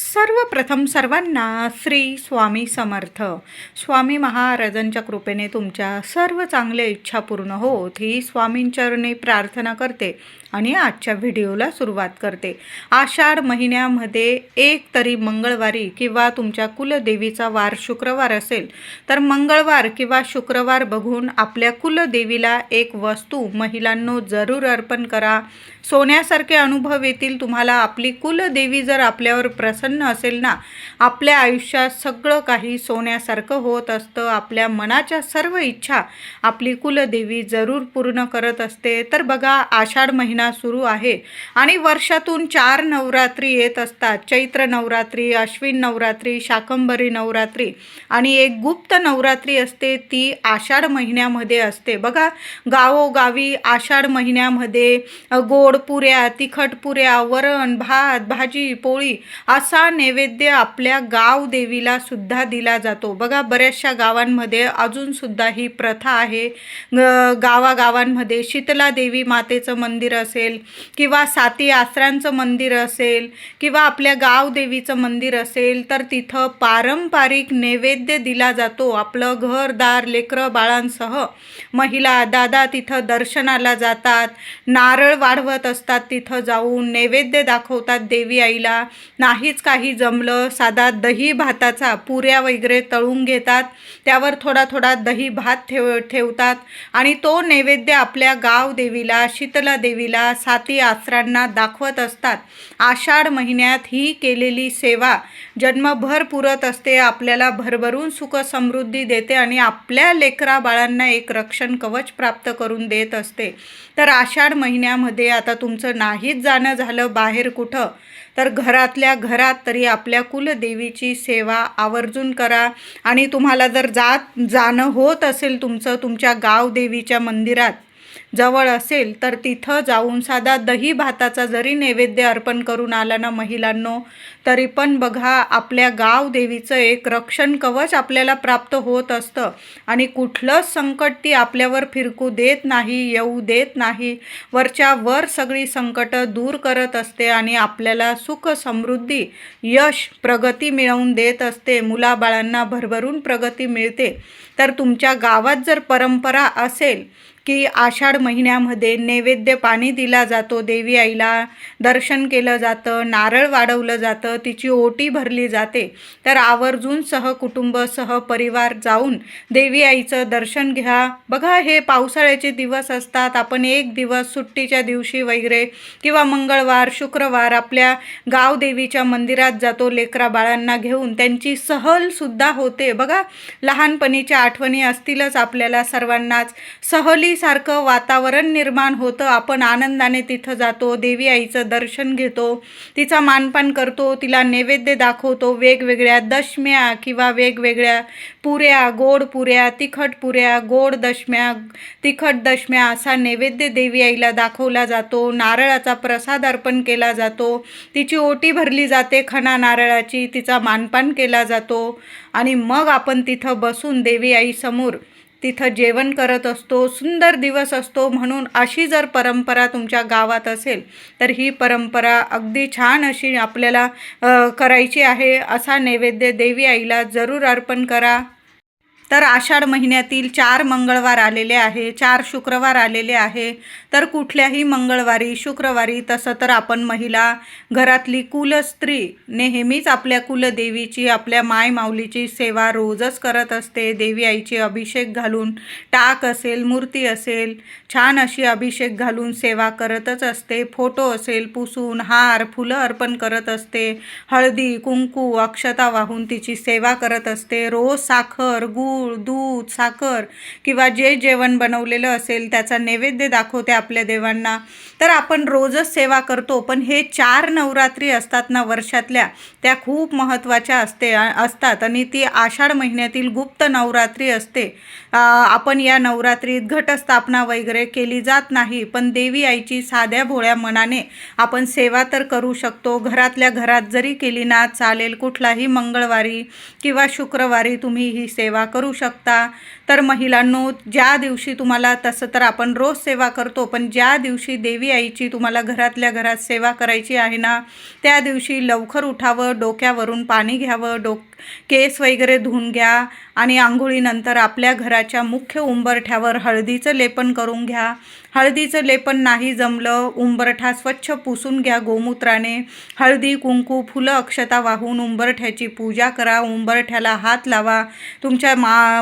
सर्वप्रथम सर्वांना श्री स्वामी समर्थ. स्वामी महाराजांच्या कृपेने तुमच्या सर्व चांगल्या इच्छा पूर्ण होत ही स्वामींचरणी प्रार्थना करते आणि आजच्या व्हिडिओला सुरुवात करते. आषाढ महिन्यामध्ये एक तरी मंगळवारी किंवा तुमच्या कुलदेवीचा वार शुक्रवार असेल तर मंगळवार किंवा शुक्रवार बघून आपल्या कुलदेवीला एक वस्तू महिलांनो जरूर अर्पण करा. सोन्यासारखे अनुभव येतील तुम्हाला. आपली कुलदेवी जर आपल्यावर प्रसन्न असेल ना, आपल्या आयुष्यात सगळं काही सोन्यासारखं होत असतं. आपल्या मनाच्या सर्व इच्छा आपली कुलदेवी जरूर पूर्ण करत असते. तर बघा, आषाढ महिना सुरू आहे आणि वर्षातून 4 नवरात्री येत असतात. चैत्र नवरात्री, अश्विन नवरात्री, शाकंभरी नवरात्री आणि एक गुप्त नवरात्री असते, ती आषाढ महिन्यामध्ये असते. बघा, गावोगावी आषाढ महिन्यामध्ये गोड पुऱ्या, तिखट पुऱ्या, वरण भात, भाजी पोळी असा नैवेद्य आपल्या गाव देवीला सुद्धा दिला जातो. बघा, बऱ्याचशा गावांमध्ये अजून सुद्धा ही प्रथा आहे. गावागावांमध्ये शीतला देवी मातेचं मंदिर असेल किंवा साती आसरांचं मंदिर असेल किंवा आपल्या गाव देवीचं मंदिर असेल तर तिथं पारंपरिक नैवेद्य दिला जातो. आपलं घरदार लेकरं बाळांसह महिला दादा तिथं दर्शनाला जातात, नारळ वाढवत असतात, तिथं जाऊन नैवेद्य दाखवतात देवी आईला. नाहीच काही जमलं, साधा दही भाताचा पुऱ्या वगैरे तळून घेतात, त्यावर थोडा थोडा दही भात ठेवतात आणि तो नैवेद्य आपल्या गाव देवीला, शीतला देवीला, साती आसरांना दाखवत असतात. आषाढ महिन्यात ही केलेली सेवा जन्मभर पुरत असते, आपल्याला भरभरून सुख समृद्धी देते आणि आपल्या लेकरा बाळांना एक रक्षण कवच प्राप्त करून देत असते. तर आषाढ महिन्यामध्ये आता तुमचं नाहीच जाणं झालं बाहेर कुठं, तर घरातल्या घरात तरी आपल्या कुलदेवीची सेवा आवर्जून करा. आणि तुम्हाला जर जाणं होत असेल तुमचं तुमच्या गावदेवीच्या मंदिरात जवळ असेल तर तिथं जाऊन साधा दही भाताचा जरी नैवेद्य अर्पण करून आला ना महिलांनो, तरी पण बघा आपल्या गाव देवीचं एक रक्षण कवच आपल्याला प्राप्त होत असतं आणि कुठलंच संकट ती आपल्यावर फिरकू देत नाही, येऊ देत नाही. वरच्या वर सगळी संकटं दूर करत असते आणि आपल्याला सुख समृद्धी, यश, प्रगती मिळवून देत असते. मुलाबाळांना भरभरून प्रगती मिळते. तर तुमच्या गावात जर परंपरा असेल की आषाढ महिन्यामध्ये नैवेद्य पाणी दिला जातो, देवी आईला दर्शन केलं जातं, नारळ वाढवलं जातं, तिची ओटी भरली जाते, तर आवर्जून सहकुटुंब सहपरिवार जाऊन देवी आईचं दर्शन घ्या. बघा, हे पावसाळ्याचे दिवस असतात, आपण एक दिवस सुट्टीच्या दिवशी वगैरे किंवा मंगळवार शुक्रवार आपल्या गावदेवीच्या मंदिरात जातो लेकरा बाळांना घेऊन, त्यांची सहलसुद्धा होते. बघा, लहानपणीच्या आठवणी असतीलच आपल्याला सर्वांनाच. सारखं वातावरण निर्माण होतं, आपण आनंदाने तिथं जातो, देवी आईचं दर्शन घेतो, तिचा मानपान करतो, तिला नैवेद्य दाखवतो. वेगवेगळ्या दशम्या किंवा वेगवेगळ्या पुऱ्या, गोड पुऱ्या, तिखट पुऱ्या, गोड दशम्या, तिखट दशम्या असा नैवेद्य देवी आईला दाखवला जातो. नारळाचा प्रसाद अर्पण केला जातो, तिची ओटी भरली जाते खणा नारळाची, तिचा मानपान केला जातो आणि मग आपण तिथं बसून देवी आईसमोर तिथं जेवण करत असतो. सुंदर दिवस असतो. म्हणून अशी जर परंपरा तुमच्या गावात असेल तर ही परंपरा अगदी छान अशी आपल्याला करायची आहे. असा नैवेद्य देवी आईला जरूर अर्पण करा. तर आषाढ महिन्यातील 4 मंगळवार आलेले आहे, 4 शुक्रवार आलेले आहे. तर कुठल्याही मंगळवारी शुक्रवारी तसं तर आपण महिला घरातली कुलस्त्री नेहमीच आपल्या कुलदेवीची, आपल्या माय माऊलीची सेवा रोजच करत असते. देवी आईची अभिषेक घालून, टाक असेल, मूर्ती असेल, छान अशी अभिषेक घालून सेवा करतच असते. फोटो असेल पुसून, हार फुलं अर्पण करत असते. हळदी कुंकू अक्षता वाहून तिची सेवा करत असते. रोज साखर, गूळ, दूध, साखर किंवा जे जेवण बनवलेलं असेल त्याचा नैवेद्य दाखवते आपल्या देवांना. तर आपण रोजच सेवा करतो. पण हे 4 नवरात्री असतात ना वर्षातल्या, त्या खूप महत्त्वाच्या असतात आणि ती आषाढ महिन्यातील गुप्त नवरात्री असते. आपण या नवरात्रीत घटस्थापना वगैरे केली जात नाही, पण देवी आईची साध्या भोळ्या मनाने आपण सेवा तर करू शकतो. घरातल्या घरात जरी केली ना चालेल. कुठलाही मंगळवारी किंवा शुक्रवारी तुम्ही ही सेवा करू करू शकता. तर महिलांनो, ज्या दिवशी तुम्हाला, तसं तर आपण रोज सेवा करतो, पण ज्या दिवशी देवी आईची तुम्हाला घरातल्या घरात सेवा करायची आहे ना, त्या दिवशी लवकर उठावं, डोक्यावरून पाणी घ्यावं, केस वगैरे धुवून घ्या आणि आंघोळीनंतर आपल्या घराच्या मुख्य उंबरठ्यावर हळदीचं लेपन करून घ्या. हळदीचं लेपन नाही जमलं, उंबरठा स्वच्छ पुसून घ्या गोमूत्राने. हळदी, कुंकू, फुलं, अक्षता वाहून उंबरठ्याची पूजा करा. उंबरठ्याला हात लावा. तुमच्या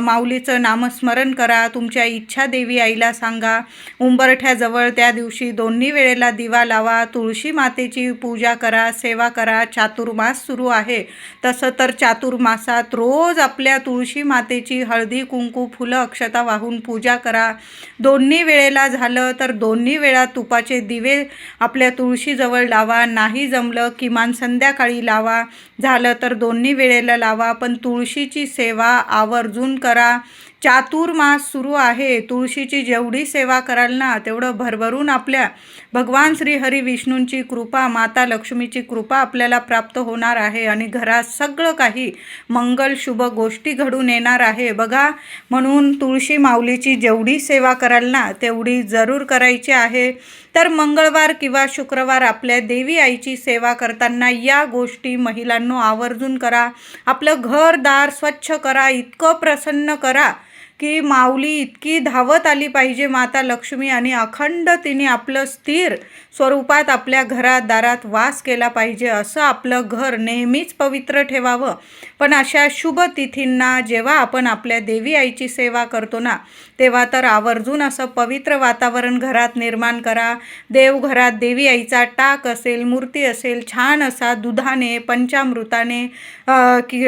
माऊलीचं नामस्मरण करा. तुमच्या इच्छा देवी आईला सांगा. उंबरठ्याजवळ त्या दिवशी दोन्ही वेळेला दिवा लावा. तुळशी मातेची पूजा करा, सेवा करा. चातुर्मास सुरू आहे, तसं तर चातुर्मासात रोज आपल्या तुळशी मातेची हळदी, कुंकू, फुलं, अक्षता वाहून पूजा करा. दोन्ही वेळेला झालं तर दोन्ही वेळा तुपाचे दिवे आपल्या तुळशीजवळ लावा. नाही जमलं किमान संध्याकाळी लावा. झालं तर दोन्ही वेळेला लावा, पण तुळशीची सेवा आवर्जून करा. चातुर्मास सुरू आहे. तुळशीची जेवढी सेवा कराल ना, तेवढं भरभरून आपल्या भगवान श्री हरी विष्णूंची कृपा, माता लक्ष्मीची कृपा आपल्याला प्राप्त होणार आहे आणि घरात सगळं काही मंगल शुभ गोष्टी घडून येणार आहे बघा. म्हणून तुळशी माऊलीची जेवढी सेवा कराल ना, तेवढी जरूर करायची आहे. तर मंगळवार किंवा शुक्रवार आपल्या देवी आईची सेवा करताना या गोष्टी महिलांनो आवर्जून करा. आपलं घरदार स्वच्छ करा, इतकं प्रसन्न करा की माऊली इतकी धावत आली पाहिजे माता लक्ष्मी, आणि अखंड तिने आपलं स्थिर स्वरूपात आपल्या घरात दारात वास केला पाहिजे. असं आपलं घर नेहमीच पवित्र ठेवावं. पण अशा शुभ तिथींना जेव्हा आपण आपल्या देवी आईची सेवा करतो ना, तेव्हा तर आवर्जून असं पवित्र वातावरण घरात निर्माण करा. देवघरात देवी आईचा टाक असेल, मूर्ती असेल, छान असा दुधाने, पंचामृताने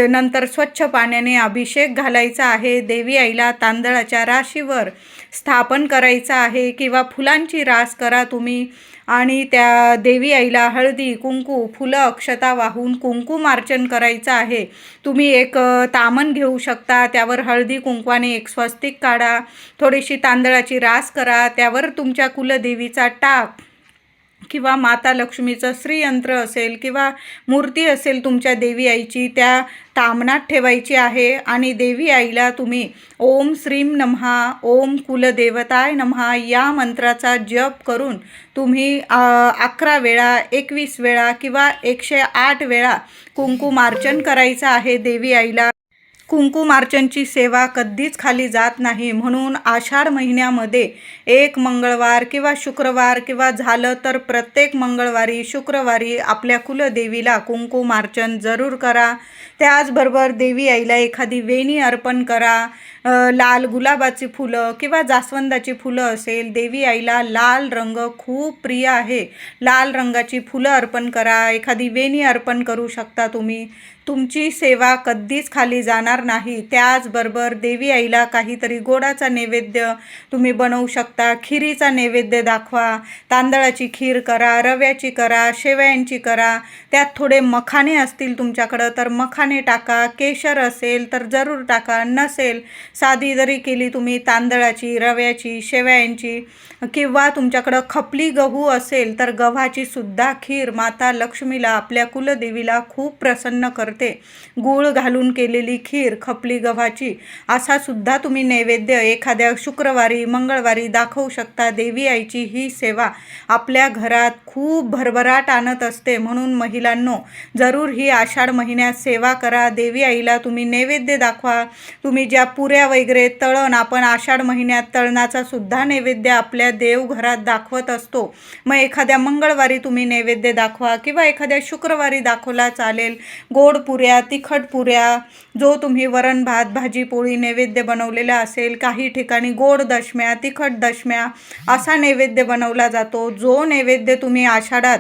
नंतर स्वच्छ पाण्याने अभिषेक घालायचा आहे. देवी आईला तांदळाच्या राशीवर स्थापन करायचं आहे किंवा फुलांची रास करा तुम्ही, आणि त्या देवी आईला हळदी, कुंकू, फुलं, अक्षता वाहून कुंकुमार्चन करायचं आहे. तुम्ही एक तामण घेऊ शकता, त्यावर हळदी कुंकवाने एक स्वस्तिक काढा, थोडीशी तांदळाची रास करा, त्यावर तुमच्या कुलदेवीचा टाक किंवा माता लक्ष्मीचं श्रीयंत्र असेल किंवा मूर्ती असेल तुमच्या देवी आईची, त्या तामणात ठेवायची आहे. आणि देवी आईला तुम्ही ओम श्रीम नमः, ओम कुलदेवताय नमः या मंत्राचा जप करून तुम्ही 11 वेळा, 21 वेळा किंवा 108 वेळा कुंकुमार्चन करायचं आहे देवी आईला. कुंकुमार्चनची सेवा कधीच खाली जात नाही. म्हणून आषाढ महिन्यामध्ये एक मंगळवार किंवा शुक्रवार किंवा झालं तर प्रत्येक मंगळवारी, शुक्रवारी आपल्या कुलदेवीला कुंकुमार्चन जरूर करा. त्याचबरोबर देवी आईला एखादी वेणी अर्पण करा. लाल गुलाबाची फुलं किंवा जास्वंदाची फुलं असेल, देवी आईला लाल रंग खूप प्रिय आहे. लाल रंगाची फुलं अर्पण करा. एखादी वेणी अर्पण करू शकता तुम्ही. तुमची सेवा कधीच खाली जाणार नाही. त्याचबरोबर देवी आईला काहीतरी गोडाचा नैवेद्य तुम्ही बनवू शकता. खिरीचा नैवेद्य दाखवा. तांदळाची खीर करा, रव्याची करा, शेवयांची करा. त्यात थोडे मखाणे असतील तुमच्याकडं तर मखाणे टाका. केशर असेल तर जरूर टाका. नसेल, साधी जरी केली तुम्ही तांदळाची, रव्याची, शेवयांची, किंवा तुमच्याकडं खपली गहू असेल तर गव्हाची सुद्धा खीर माता लक्ष्मीला, आपल्या कुलदेवीला खूप प्रसन्न करते. गूळ घालून केलेली खीर खपली गव्हाची, असा सुद्धा तुम्ही नैवेद्य एखाद्या शुक्रवारी, मंगळवारी दाखवू शकता. देवी आईची ही सेवा आपल्या घरात खूप भरभराट आणत असते. म्हणून महिलांनो, जरूर ही आषाढ महिन्यात सेवा करा. देवी आईला तुम्ही नैवेद्य दाखवा. तुम्ही ज्या पुऱ्या वगैरे तळण, आपण आषाढ महिन्यात तळणाचा सुद्धा नैवेद्य आपल्या देवघरात दाखवत असतो. मग एखाद्या मंगळवारी तुम्ही नैवेद्य दाखवा किंवा एखाद्या शुक्रवारी दाखवला चालेल. गोड पुऱ्या, तिखट पुऱ्या, जो तुम्ही वरण भात, भाजी पोळी नैवेद्य बनवलेला असेल. काही ठिकाणी गोड दशम्या, तिखट दशम्या असा नैवेद्य बनवला जातो. जो नैवेद्य तुम्ही आषाढात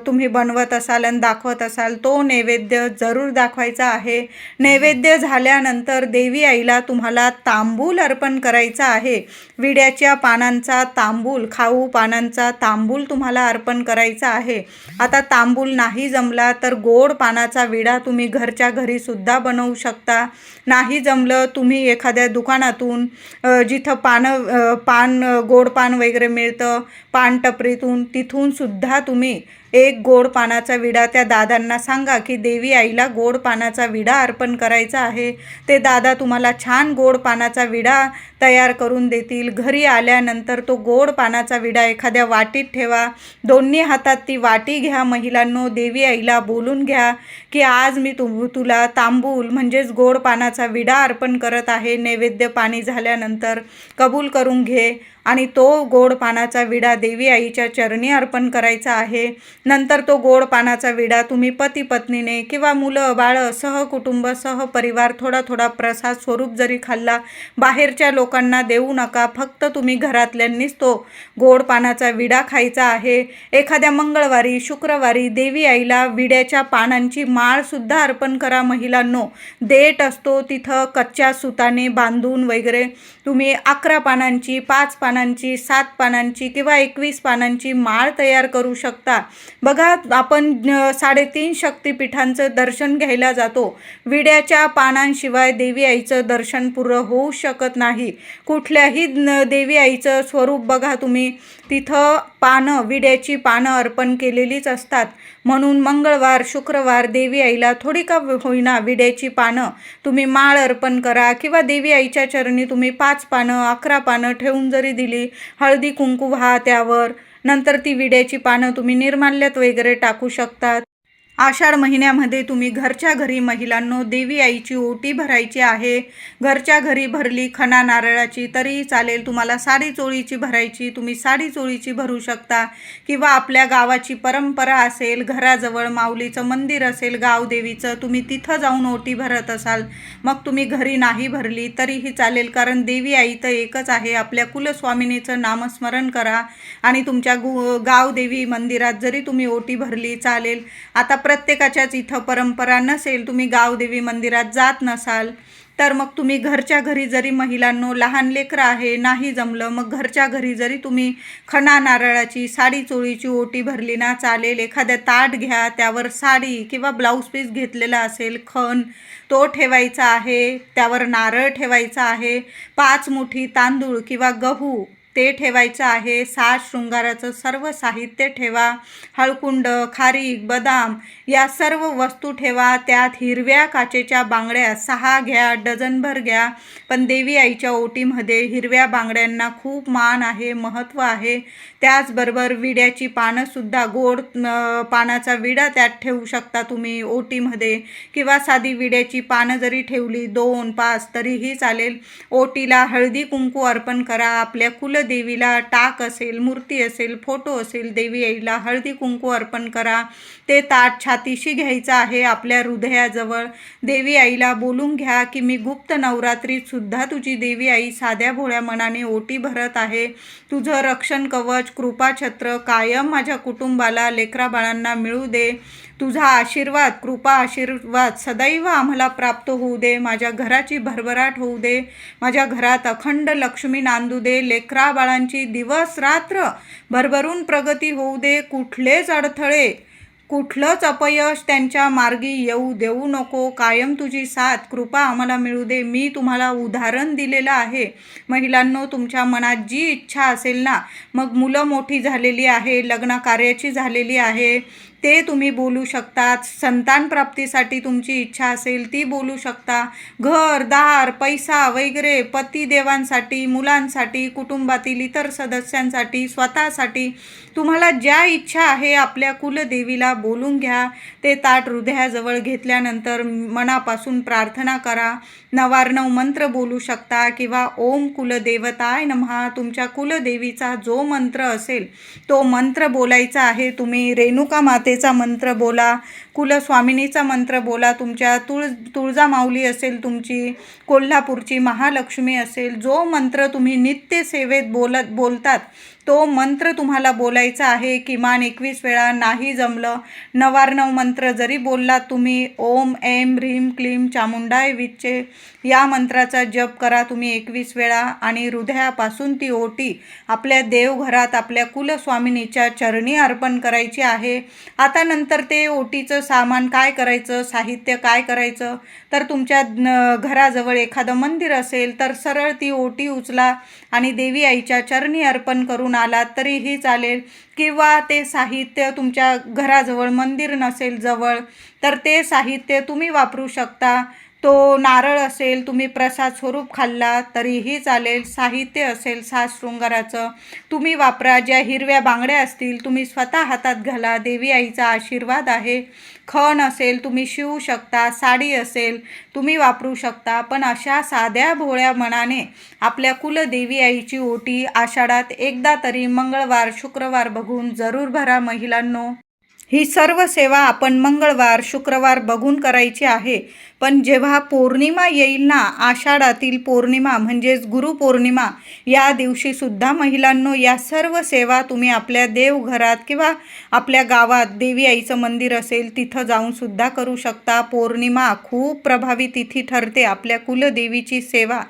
तुम्ही बनवत असाल आणि दाखवत असाल, तो नैवेद्य जरूर दाखवायचा आहे. नैवेद्य झाल्यानंतर देवी आईला तुम्हाला तांबूल अर्पण करायचा आहे. विड्याच्या पानांचा तांबूल, खाऊ पानांचा तांबूल तुम्हाला अर्पण करायचा आहे. आता तांबूल नाही जमला तर गोड पानाचा विडा तुम्ही घरच्या घरी सुद्धा बनवू शकता. नाही जमलं, तुम्ही एखाद्या दुकानातून जिथं पान गोड पान वगैरे मिळतं, पान टपरीतून, तिथून सुद्धा तुम्ही एक गोड पानाचा विडा त्या दादांना सांगा की देवी आईला गोड पानाचा विडा अर्पण करायचा आहे. ते दादा तुम्हाला छान गोड पानाचा विडा तयार करून देतील. घरी आल्यानंतर तो गोड पानाचा विडा एखाद्या वाटीत ठेवा. दोन्ही हातात ती वाटी घ्या. महिलांनो, देवी आईला बोलून घ्या की आज मी तुला तांबूल म्हणजेच गोड पानाचा विडा अर्पण करत आहे. नैवेद्य पाणी झाल्यानंतर कबूल करून घे आणि तो गोड पानाचा विडा देवी आईच्या चरणी अर्पण करायचा आहे. नंतर तो गोड पानाचा विडा तुम्ही पती पत्नीने किंवा मुलं बाळं सहकुटुंब सहपरिवार थोडा थोडा प्रसाद स्वरूप जरी खाल्ला, बाहेरच्या लोकांना देऊ नका. फक्त तुम्ही घरातल्यांनीच तो गोड पानाचा विडा खायचा आहे. एखाद्या मंगळवारी शुक्रवारी देवी आईला विड्याच्या पानांची माळसुद्धा अर्पण करा. महिलांनो, देठ असतो तिथं कच्च्या सुताने बांधून वगैरे तुम्ही 11 पानांची 5 पानांची 7 पानांची किंवा 21 पानांची माळ तयार करू शकता. बघा, आपण 3.5 शक्तिपीठांचं दर्शन घ्यायला जातो. विड्याच्या पानांशिवाय देवी आईचं दर्शन पुरं होऊ शकत नाही. कुठल्याही देवी आईचं स्वरूप बघा तुम्ही, तिथं पानं, विड्याची पानं अर्पण केलेलीच असतात. म्हणून मंगळवार शुक्रवार देवी आईला थोडी का होईना विड्याची पानं तुम्ही माळ अर्पण करा किंवा देवी आईच्या चरणी तुम्ही 5 पानं 11 पानं ठेवून जरी दिली, हळदी कुंकू व्हा त्यावर. नंतर ती विड्याची पानं तुम्ही निर्माल्यात वगैरे टाकू शकतात. आषाढ महिन्यामध्ये तुम्ही घरच्या घरी महिलांनो देवी आईची ओटी भरायची आहे. घरच्या घरी भरली खणा नारळाची तरी चालेल. तुम्हाला साडी चोळीची भरायची, तुम्ही साडी चोळीची भरू शकता. किंवा आपल्या गावाची परंपरा असेल, घराजवळ माऊलीचं मंदिर असेल गावदेवीचं, तुम्ही तिथं जाऊन ओटी भरत असाल, मग तुम्ही घरी नाही भरली तरीही चालेल. कारण देवी आई तर एकच आहे. आपल्या कुलस्वामिनीचं नामस्मरण करा आणि तुमच्या गावदेवी मंदिरात जरी तुम्ही ओटी भरली चालेल. आता प्रत्येकाच्याच इथं परंपरा नसेल, तुम्ही गावदेवी मंदिरात जात नसाल, तर मग तुम्ही घरच्या घरी जरी महिलांनो, लहान लेकरं आहे नाही जमलं, मग घरच्या घरी जरी तुम्ही खणा नारळाची साडी चोळीची ओटी भरली ना चालेल. एखाद्या ताट घ्या, त्यावर साडी किंवा ब्लाऊज पीस घेतलेला असेल खण तो ठेवायचा आहे. त्यावर नारळ ठेवायचा आहे. 5 मुठी तांदूळ किंवा गहू ते ठेवायचं आहे. 7 शृंगाराचं सर्व साहित्य ठेवा. हळकुंड, खारीक, बदाम या सर्व वस्तू ठेवा. त्यात हिरव्या काचेच्या बांगड्या 6 घ्या, डझनभर घ्या. पण देवी आईच्या ओटीमध्ये हिरव्या बांगड्यांना खूप मान आहे, महत्त्व आहे. त्याचबरोबर विड्याची पानंसुद्धा, गोड पानाचा विडा त्यात ठेवू शकता तुम्ही ओटीमध्ये, किंवा साधी विड्याची पानं जरी ठेवली 2-5 तरीही चालेल. ओटीला हळदी कुंकू अर्पण करा. आपल्या कुलदेवीला टाक असेल, मूर्ती असेल, फोटो असेल, देवी आईला हळदी कुंकू अर्पण करा. ते ताट छातीशी घ्यायचं आहे, आपल्या हृदयाजवळ. देवी आईला बोलून घ्या की मी गुप्त नवरात्रीत सुद्धा तुझी देवी आई साध्या भोळ्या मनाने ओटी भरत आहे. तुझं रक्षण कवच, कृपाछत्र कायम माझ्या कुटुंबाला, लेकरा बाळांना मिळू दे. तुझा आशीर्वाद, कृपा आशीर्वाद सदैव आम्हाला प्राप्त होऊ दे. माझ्या घराची भरभराट होऊ दे. माझ्या घरात अखंड लक्ष्मी नांदू दे. लेकरा बाळांची दिवस रात्र भरभरून प्रगती होऊ दे. कुठलेच अडथळे, कुठलंच अपयश त्यांच्या मार्गी येऊ देऊ नको. कायम तुझी साथ, कृपा आम्हाला मिळू दे. मी तुम्हाला उदाहरण दिलेलं आहे. महिलांनो, तुमच्या मनात जी इच्छा असेल ना, मग मुलं मोठी झालेली आहे, लग्न कार्याची झालेली आहे, ते तुम्ही बोलू शकता. संतान प्राप्तीसाठी तुमची इच्छा असेल ती बोलू शकता. घर दार पैसा वगैरे, पतिदेवांसाठी, मुलांसाठी, कुटुंबातील इतर सदस्यांसाठी, स्वतःसाठी तुम्हाला ज्या इच्छा आहे आपल्या कुलदेवीला बोलून घ्या. ते ताट हृदयाजवळ घेतल्यानंतर मनापासून प्रार्थना करा. 9 मंत्र बोलू शकता किंवा ओम कुलदेवताय नमः, तुमच्या कुलदेवीचा जो मंत्र असेल तो मंत्र बोलायचा आहे. तुम्ही रेणुका मातेचा मंत्र बोला, कुलस्वामिनीचा मंत्र बोला, तुमच्या तुळजामाऊली असेल, तुमची कोल्हापूरची महालक्ष्मी असेल, जो मंत्र तुम्ही नित्यसेवेत बोलतात तो मंत्र तुम्हाला बोलायचा आहे. किमान 21 वेळा. नाही जमलं 9 मंत्र जरी बोललात तुम्ही, ओम ऐं ह्रीं क्लीं चामुंडाय विच्चे या मंत्राचा जप करा तुम्ही 21 वेळा आणि हृदयापासून ती ओटी आपल्या देवघरात आपल्या कुलस्वामिनीच्या चरणी अर्पण करायची आहे. आता नंतर ते ओटीचं सामान काय करायचं, साहित्य काय करायचं, तर तुमच्या घराजवळ एखादं मंदिर असेल तर सरळ ती ओटी उचला आणि देवी आईच्या चरणी अर्पण करून आलात तरीही चालेल. किंवा ते साहित्य तुमच्या घराजवळ मंदिर नसेल जवळ तर ते साहित्य तुम्ही वापरू शकता. तो नारळ असेल, तुम्ही प्रसाद स्वरूप खाल्ला तरीही चालेल. साहित्य असेल साज शृंगाराचं तुम्ही वापरा. ज्या हिरव्या बांगड्या असतील तुम्ही स्वतः हातात घाला, देवी आईचा आशीर्वाद आहे. खण असेल तुम्ही शिवू शकता, साडी असेल तुम्ही वापरू शकता. पण अशा साध्या भोळ्या मनाने आपल्या कुलदेवी आईची ओटी आषाढात एकदा तरी मंगळवार शुक्रवार बघून जरूर भरा महिलांनो. ही सर्व सेवा आपण मंगळवार शुक्रवार बघून करायची आहे. पण जेव्हा पौर्णिमा येईल ना, आषाढातील पौर्णिमा म्हणजेच गुरुपौर्णिमा, या दिवशीसुद्धा महिलांनो या सर्व सेवा तुम्ही आपल्या देवघरात किंवा आपल्या गावात देवी आईचं मंदिर असेल तिथं जाऊनसुद्धा करू शकता. पौर्णिमा खूप प्रभावी तिथी ठरते. आपल्या कुलदेवीची सेवा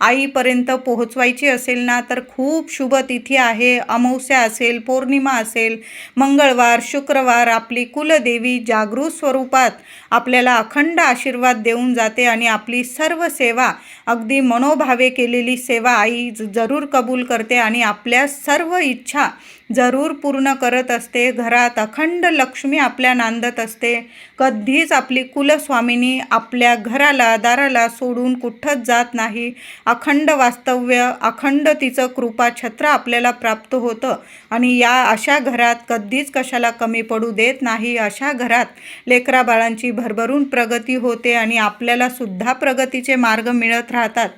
आईपर्यंत पोहोचवायची असेल ना तर खूप शुभ तिथी आहे. अमावस्या असेल, पौर्णिमा असेल, मंगळवार शुक्रवार आपली कुलदेवी जागृत स्वरूपात आपल्याला अखंड आशीर्वाद देऊन जाते आणि आपली सर्व सेवा अगदी मनोभावे केलेली सेवा आई जरूर कबूल करते आणि आपल्या सर्व इच्छा जरूर पूर्ण करत असते. घरात अखंड लक्ष्मी आपल्या नांदत असते. कधीच आपली कुलस्वामिनी आपल्या घराला दाराला सोडून कुठंच जात नाही. अखंड वास्तव्य, अखंड तिचं कृपाछत्र आपल्याला प्राप्त होतं आणि या अशा घरात कधीच कशाला कमी पडू देत नाही. अशा घरात लेकराबाळांची भरभरून प्रगती होते आणि आपल्याला सुद्धा प्रगतीचे मार्ग मिळत राहतात.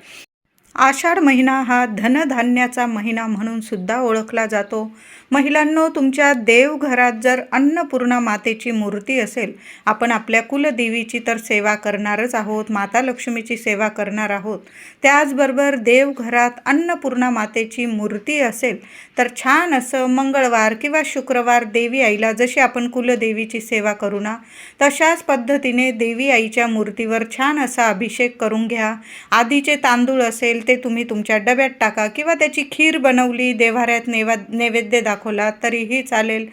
आषाढ महिना हा धनधान्याचा महिना म्हणून सुद्धा ओळखला जातो. महिलांनो, तुमच्या देवघरात जर अन्नपूर्णा मातेची मूर्ती असेल, आपण आपल्या कुलदेवीची तर सेवा करणारच आहोत, माता लक्ष्मीची सेवा करणार आहोत. त्याचबरोबर देवघरात अन्नपूर्णा मातेची मूर्ती असेल तर छान असं मंगळवार किंवा शुक्रवार देवी आईला जशी आपण कुलदेवीची सेवा करू ना तशाच पद्धतीने देवी आईच्या मूर्तीवर छान असा अभिषेक करून घ्या. आधीचे तांदूळ असेल ते तुम्ही तुमच्या डब्यात टाका किंवा त्याची खीर बनवली देव्हाऱ्यात नैवेद्य दाखवला तरीही चालेल.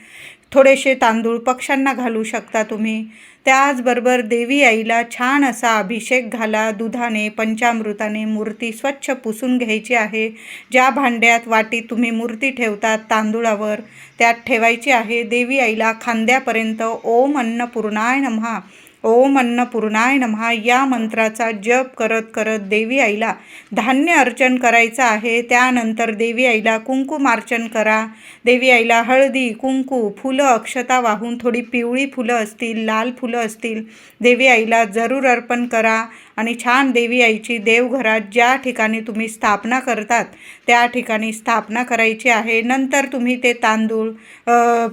थोडेसे तांदूळ पक्ष्यांना घालू शकता तुम्ही. त्याचबरोबर देवी आईला छान असा अभिषेक घाला. दुधाने पंचामृताने मूर्ती स्वच्छ पुसून घ्यायची आहे. ज्या भांड्यात वाटीत तुम्ही मूर्ती ठेवतात तांदूळावर त्यात ठेवायची आहे. देवी आईला खांद्यापर्यंत ओम अन्नपूर्णाय नमः, ओम अन्नपूर्णाय नमः या मंत्राचा जप करत करत देवी आईला धान्य अर्चन करायचं आहे. त्यानंतर देवी आईला कुंकुमार्चन करा. देवी आईला हळदी, कुंकू, फुलं, अक्षता वाहून, थोडी पिवळी फुलं असतील, लाल फुलं असतील, देवी आईला जरूर अर्पण करा आणि छान देवी आईची देवघरात ज्या ठिकाणी तुम्ही स्थापना करतात त्या ठिकाणी स्थापना करायची आहे. नंतर तुम्ही ते तांदूळ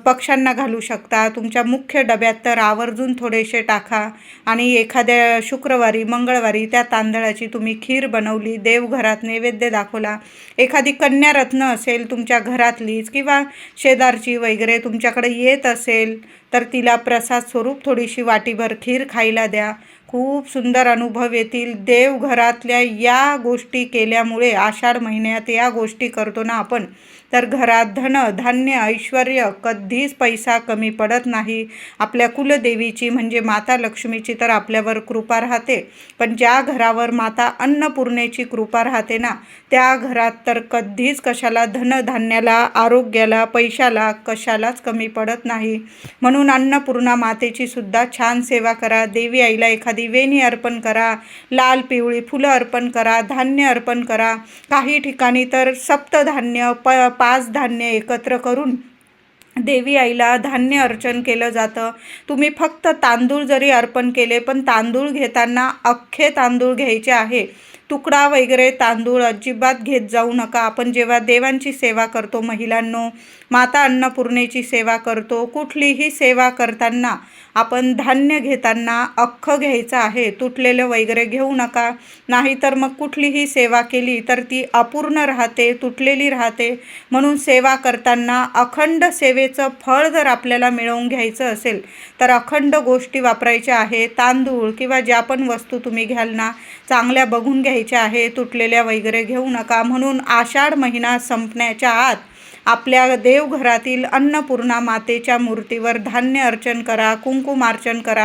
पक्ष्यांना घालू शकता. तुमच्या मुख्य डब्यात तर आवर्जून थोडेसे टाका आणि एखाद्या शुक्रवारी मंगळवारी त्या तांदळाची तुम्ही खीर बनवली, देवघरात नैवेद्य दाखवला. एखादी कन्यारत्न असेल तुमच्या घरातलीच किंवा शेजारची वगैरे तुमच्याकडे येत असेल तर तिला प्रसाद स्वरूप थोडीशी वाटीभर खीर खायला द्या. खूप सुंदर अनुभव येतील. देवघरातल्या या गोष्टी केल्यामुळे आषाढ महिन्यात या गोष्टी करतो ना आपण तर घरात धन धान्य ऐश्वर कधीच पैसा कमी पडत नाही. आपल्या कुलदेवीची म्हणजे माता लक्ष्मीची तर आपल्यावर कृपा राहते, पण ज्या घरावर माता अन्नपूर्णेची कृपा राहते ना त्या घरात तर कधीच कशाला धनधान्याला, आरोग्याला, पैशाला कशालाच कमी पडत नाही. म्हणून अन्नपूर्णा मातेची सुद्धा छान सेवा करा. देवी आईला एखादी वेणी अर्पण करा, लाल पिवळी फुलं अर्पण करा, धान्य अर्पण करा. काही ठिकाणी तर सप्तधान्य 5 धान्य एकत्र करून देवी आईला धान्य अर्चन केलं जातं. तुम्ही फक्त तांदूळ जरी अर्पण केले पण तांदूळ घेताना अख्खे तांदूळ घ्यायचे आहे. तुकडा वगैरे तांदूळ अजिबात घेत जाऊ नका. आपण जेव्हा देवांची सेवा करतो महिलांनो, माता अन्नपूर्णेची सेवा करतो, कुठलीही सेवा करताना आपण धान्य घेताना अख्खं घ्यायचं आहे. तुटलेलं वगैरे घेऊ नका, नाहीतर मग कुठलीही सेवा केली तर ती अपूर्ण राहते, तुटलेली राहते. म्हणून सेवा करताना अखंड सेवेचं फळ जर आपल्याला मिळवून घ्यायचं असेल तर अखंड गोष्टी वापरायच्या आहे. तांदूळ किंवा ज्या पण वस्तू तुम्ही घ्याल ना चांगल्या बघून घ्यायच्या आहे, तुटलेल्या वगैरे घेऊ नका. म्हणून आषाढ महिना संपण्याच्या आत आपल्या देवघरातील अन्नपूर्णा मातेच्या मूर्तीवर धान्य अर्चन करा, कुंकुमार्चन करा.